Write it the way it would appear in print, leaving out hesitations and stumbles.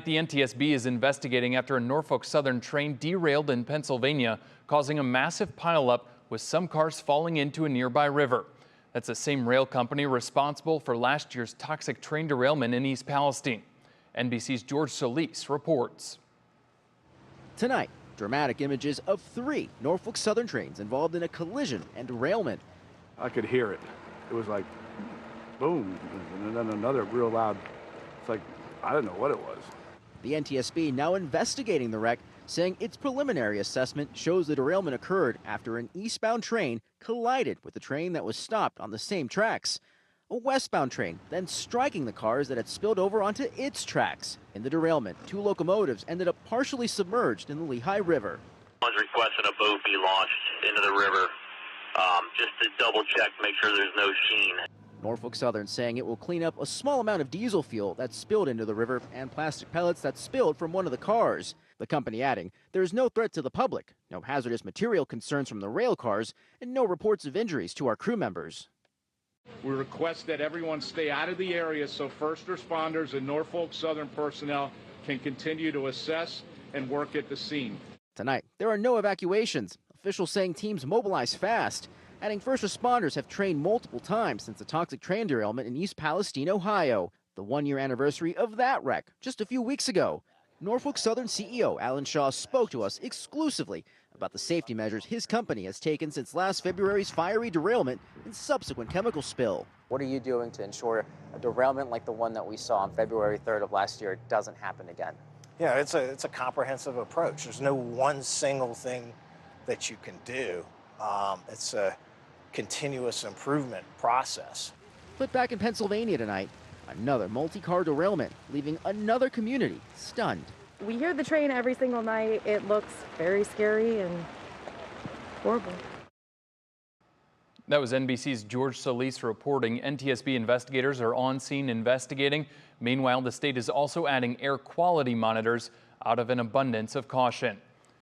The NTSB is investigating after a Norfolk Southern train derailed in Pennsylvania, causing a massive pileup with some cars falling into a nearby river. That's the same rail company responsible for last year's toxic train derailment in East Palestine. NBC's George Solis reports. Tonight, dramatic images of 3 Norfolk Southern trains involved in a collision and derailment. I could hear it. It was like boom, and then another real loud. It's like, I don't know what it was. The NTSB now investigating the wreck, saying its preliminary assessment shows the derailment occurred after an eastbound train collided with a train that was stopped on the same tracks. A westbound train then striking the cars that had spilled over onto its tracks. In the derailment, 2 locomotives ended up partially submerged in the Lehigh River. I was requesting a boat be launched into the river just to double check, make sure there's no sheen. Norfolk Southern saying it will clean up a small amount of diesel fuel that spilled into the river and plastic pellets that spilled from one of the cars. The company adding there is no threat to the public, no hazardous material concerns from the rail cars, and no reports of injuries to our crew members. We request that everyone stay out of the area so first responders and Norfolk Southern personnel can continue to assess and work at the scene. Tonight, there are no evacuations. Officials saying teams mobilize fast. Adding first responders have trained multiple times since the toxic train derailment in East Palestine, Ohio. The 1-year anniversary of that wreck just a few weeks ago. Norfolk Southern CEO Alan Shaw spoke to us exclusively about the safety measures his company has taken since last February's fiery derailment and subsequent chemical spill. What are you doing to ensure a derailment like the one that we saw on February 3rd of last year doesn't happen again? Yeah, it's a comprehensive approach. There's no one single thing that you can do. It's a continuous improvement process. But back in Pennsylvania tonight, another multi-car derailment, leaving another community stunned. We hear the train every single night. It looks very scary and horrible. That was NBC's George Solis reporting. NTSB investigators are on scene investigating. Meanwhile, the state is also adding air quality monitors out of an abundance of caution.